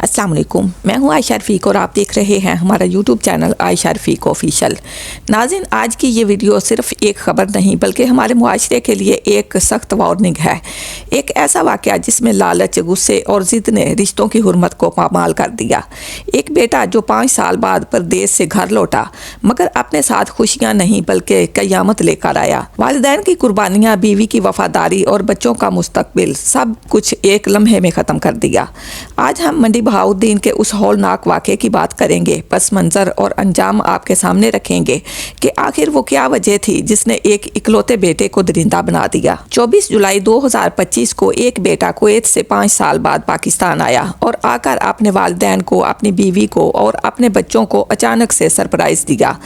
अस्सलाम वालेकुम, मैं हूँ आयशा रफ़ीक और आप देख रहे हैं हमारा यूट्यूब चैनल आयशा रफ़ीक ऑफिशियल। नाज़रीन, आज की ये वीडियो सिर्फ एक ख़बर नहीं बल्कि हमारे मुआशरे के लिए एक सख्त वार्निंग है। एक ऐसा वाक़या जिसमें लालच, गुस्से और ज़िद ने रिश्तों की हुर्मत को पामाल कर दिया। एक बेटा जो 5 साल बाद परदेश से घर लौटा मगर अपने साथ खुशियाँ नहीं बल्कि क़यामत लेकर आया। वालिदैन की कुर्बानियाँ, बीवी की वफादारी और बच्चों का मुस्तकबिल सब कुछ एक लम्हे में ख़त्म कर दिया। आज हम मंडी बहाउद्दीन के उस हौलनाक वाक़े की बात करेंगे, पस मंज़र और अंजाम आपके सामने रखेंगे कि आखिर वो क्या वजह थी जिसने एक इकलौते बेटे को दरिंदा बना दिया। 24 जुलाई 2025 को एक बेटा कुवैत से 5 साल बाद पाकिस्तान आया और आकर अपने वालिदैन को, अपनी बीवी को और अपने बच्चों को अचानक से सरप्राइज दिया।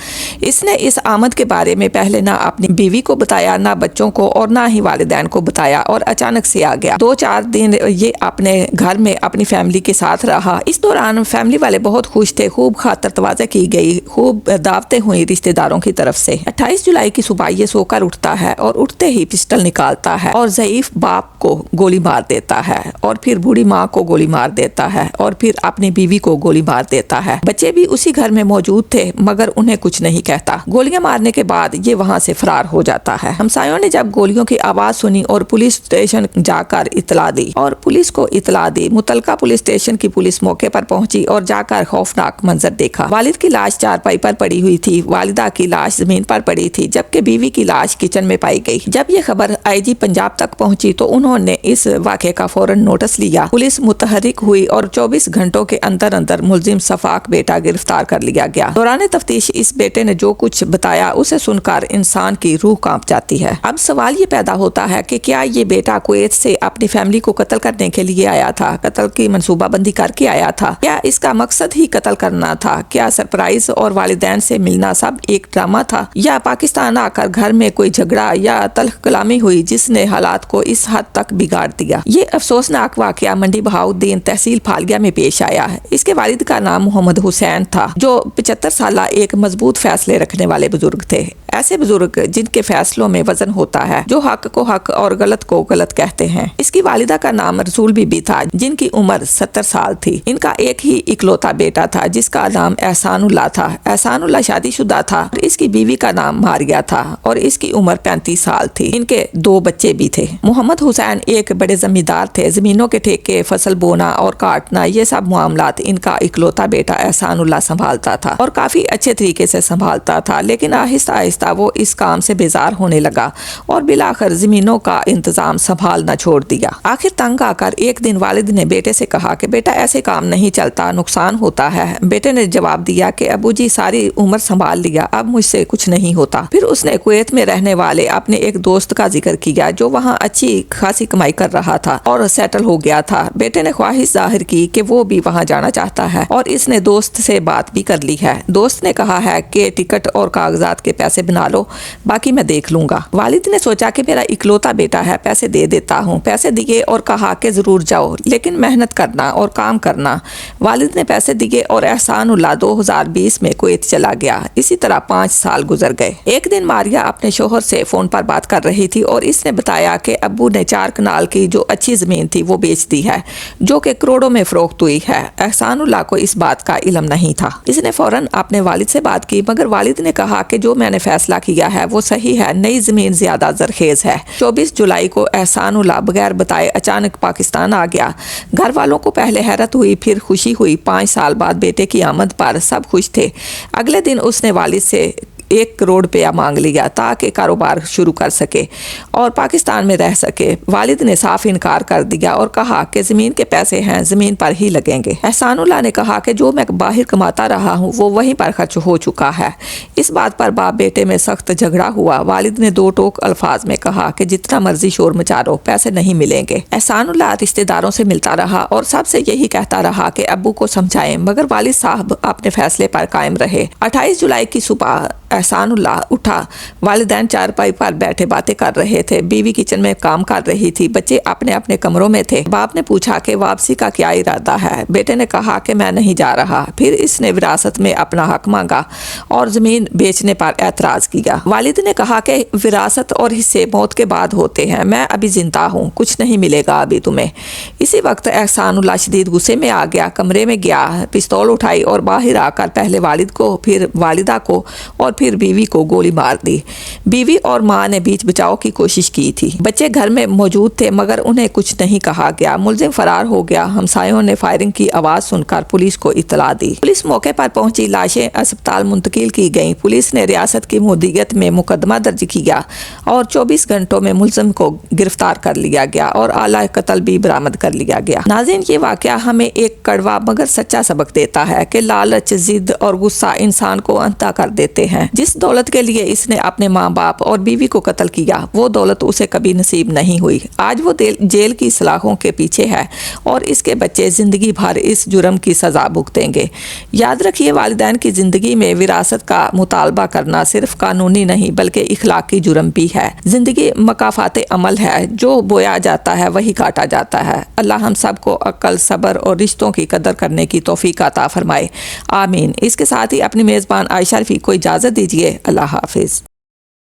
इसने इस आमद के बारे में पहले ना अपनी बीवी को बताया, ना बच्चों को और ना ही वालिदैन को बताया और अचानक से आ गया। 2-4 दिन ये अपने घर में अपनी फैमिली के साथ रहा। इस दौरान फैमिली वाले बहुत खुश थे, खूब खातर तवाज़ा की गई, खूब दावतें हुई रिश्तेदारों की तरफ से। 28 जुलाई की सुबह ये सोकर उठता है और उठते ही पिस्टल निकालता है और ज़ईफ बाप को गोली मार देता है और फिर बूढ़ी माँ को गोली मार देता है और फिर अपनी बीवी को गोली मार देता है। बच्चे भी उसी घर में मौजूद थे मगर उन्हें कुछ नहीं कहता। गोलियां मारने के बाद ये वहाँ से फरार हो जाता है। हमसायों ने जब गोलियों की आवाज़ सुनी और पुलिस स्टेशन जाकर इतला दी और पुलिस को इतला दी। मुतलका पुलिस स्टेशन की पुलिस मौके पर पहुंची और जाकर खौफनाक मंजर देखा। वालिद की लाश चारपाई पर पड़ी हुई थी, वालिदा की लाश जमीन पर पड़ी थी जबकि बीवी की लाश किचन में पाई गई। जब ये खबर आईजी पंजाब तक पहुंची तो उन्होंने इस वाक़े का फौरन नोटिस लिया। पुलिस मुतहरिक हुई और 24 घंटों के अंदर अंदर मुलजिम सफाक बेटा गिरफ्तार कर लिया गया। दौरान तफ्तीश इस बेटे ने जो कुछ बताया उसे सुनकर इंसान की रूह कांप जाती है। अब सवाल ये पैदा होता है कि क्या ये बेटा कुवैत से अपनी फैमिली को कत्ल करने के लिए आया था, कत्ल की मनसूबाबंदी करके आया था? क्या इसका मकसद ही कत्ल करना था? क्या सरप्राइज और वालिदैन से मिलना सब एक ड्रामा था? या पाकिस्तान आकर घर में कोई झगड़ा या तल्ख कलामी हुई जिसने हालात को इस हद तक बिगाड़ दिया? ये अफसोसनाक वाकया मंडी बहाउद्दीन तहसील फालिया में पेश आया है। इसके वालिद का नाम मोहम्मद हुसैन था जो 75 साल एक मजबूत फैसले रखने वाले बुजुर्ग थे। ऐसे बुजुर्ग जिनके फैसलों में वजन होता है, जो हक को हक और गलत को गलत कहते हैं। इसकी वालिदा का नाम रसूल बीबी था जिनकी उम्र 70 साल थी। इनका एक ही इकलौता बेटा था जिसका नाम एहसानुल्लाह था। एहसानुल्लाह शादीशुदा था। इसकी बीवी का नाम मारिया था और इसकी उम्र 35 साल थी। इनके 2 बच्चे भी थे। मोहम्मद हुसैन एक बड़े जमींदार थे। जमीनों के ठेके, फसल बोना और काटना, ये सब मामलात इनका इकलौता बेटा एहसानुल्लाह संभालता था और काफी अच्छे तरीके से संभालता था। लेकिन आहिस्ता आहिस्ता वो इस काम से बेजार होने लगा और बिलाखिर जमीनों का इंतजाम संभालना छोड़ दिया। आखिर तंग आकर एक दिन वालिद ने बेटे से कहा कि बेटा ऐसे काम नहीं चलता, नुकसान होता है। बेटे ने जवाब दिया कि अबू जी सारी उम्र संभाल लिया, अब मुझसे कुछ नहीं होता। फिर उसने कुवैत में रहने वाले अपने एक दोस्त का जिक्र किया जो वहाँ अच्छी खासी कमाई कर रहा था और सेटल हो गया था। बेटे ने ख्वाहिश जाहिर की कि वो भी वहाँ जाना चाहता है और इसने दोस्त से बात भी कर ली है। दोस्त ने कहा है कि टिकट और कागजात के पैसे बना लो, बाकी मैं देख लूंगा। वालिद ने सोचा कि मेरा इकलौता बेटा है, पैसे दे देता हूँ। पैसे दिए और कहा कि जरूर जाओ लेकिन मेहनत करना और काम करना। वालिद ने पैसे दिए और एहसानुल्लाह 2020 में कुवैत चला गया। इसी तरह 5 साल गुजर गए। एक दिन मारिया अपने शोहर से फोन पर बात कर रही थी और इसने बताया कि अब्बू ने 4 कनाल की जो अच्छी जमीन थी वो बेच दी है जो कि करोड़ों में फरोख्त हुई है। एहसानुल्लाह को इस बात का इल्म नहीं था। इसने फौरन अपने वालिद से बात की मगर वालिद ने कहा कि जो मैंने फैसला किया है वो सही है, नई जमीन ज्यादा जरखेज है। 24 जुलाई को एहसानुल्लाह बगैर बताए अचानक पाकिस्तान आ गया। घर वालों को पहले हैरत हुई, फिर खुशी हुई। 5 साल बाद बेटे की आमद पर सब खुश थे। अगले दिन उसने वालिद से 1 करोड़ रुपया मांग लिया ताकि कारोबार शुरू कर सके और पाकिस्तान में रह सके। वालिद ने साफ इनकार कर दिया और कहा कि ज़मीन के पैसे हैं, ज़मीन पर ही लगेंगे। एहसानुल्लाह ने कहा कि जो मैं बाहर कमाता रहा हूँ वो वहीं पर खर्च हो चुका है। इस बात पर बाप बेटे में सख्त झगड़ा हुआ। वालिद ने 2 टोक अल्फाज में कहा कि जितना मर्जी शोर मचा लो, पैसे नहीं मिलेंगे। एहसानुल्लाह रिश्तेदारों से मिलता रहा और सबसे यही कहता रहा कि अब्बू को समझाएं मगर वालिद साहब अपने फैसले पर कायम रहे। 28 जुलाई की सुबह احسان اللہ اٹھا۔ والدین چارپائی پر بیٹھے باتیں کر رہے تھے، بیوی کچن میں کام کر رہی تھی، بچے اپنے اپنے کمروں میں تھے۔ باپ نے پوچھا کہ واپسی کا کیا ارادہ ہے؟ بیٹے نے کہا کہ میں نہیں جا رہا۔ پھر اس نے وراثت میں اپنا حق مانگا اور زمین بیچنے پر اعتراض کیا۔ والد نے کہا کہ وراثت اور حصے موت کے بعد ہوتے ہیں، میں ابھی زندہ ہوں، کچھ نہیں ملے گا ابھی تمہیں۔ اسی وقت احسان اللہ شدید غصے میں آ گیا، کمرے میں گیا، پستول اٹھائی اور باہر آ کر پہلے والد کو، پھر والدہ کو اور پھر بیوی کو گولی مار دی۔ بیوی اور ماں نے بیچ بچاؤ کی کوشش کی تھی، بچے گھر میں موجود تھے مگر انہیں کچھ نہیں کہا گیا۔ ملزم فرار ہو گیا۔ ہمسایوں نے فائرنگ کی آواز سن کر پولیس کو اطلاع دی۔ پولیس موقع پر پہنچی، لاشیں اسپتال منتقل کی گئیں۔ پولیس نے ریاست کی مدیریت میں مقدمہ درج کیا اور 24 گھنٹوں میں ملزم کو گرفتار کر لیا گیا اور آلہ قتل بھی برآمد کر لیا گیا۔ ناظرین، یہ واقعہ ہمیں ایک کڑوا مگر سچا سبق دیتا ہے کہ لالچ، ضد اور غصہ انسان کو اندھا کر دیتے ہیں۔ جس دولت کے لیے اس نے اپنے ماں باپ اور بیوی کو قتل کیا، وہ دولت اسے کبھی نصیب نہیں ہوئی۔ آج وہ جیل کی سلاخوں کے پیچھے ہے اور اس کے بچے زندگی بھر اس جرم کی سزا بھگتیں گے۔ یاد رکھیے، والدین کی زندگی میں وراثت کا مطالبہ کرنا صرف قانونی نہیں بلکہ اخلاقی جرم بھی ہے۔ زندگی مکافات عمل ہے، جو بویا جاتا ہے وہی کاٹا جاتا ہے۔ اللہ ہم سب کو عقل، صبر اور رشتوں کی قدر کرنے کی توفیق عطا فرمائے، آمین۔ اس کے ساتھ ہی اپنی میزبان عائشہ رفیق کو اجازت دیجیے۔ اللہ حافظ۔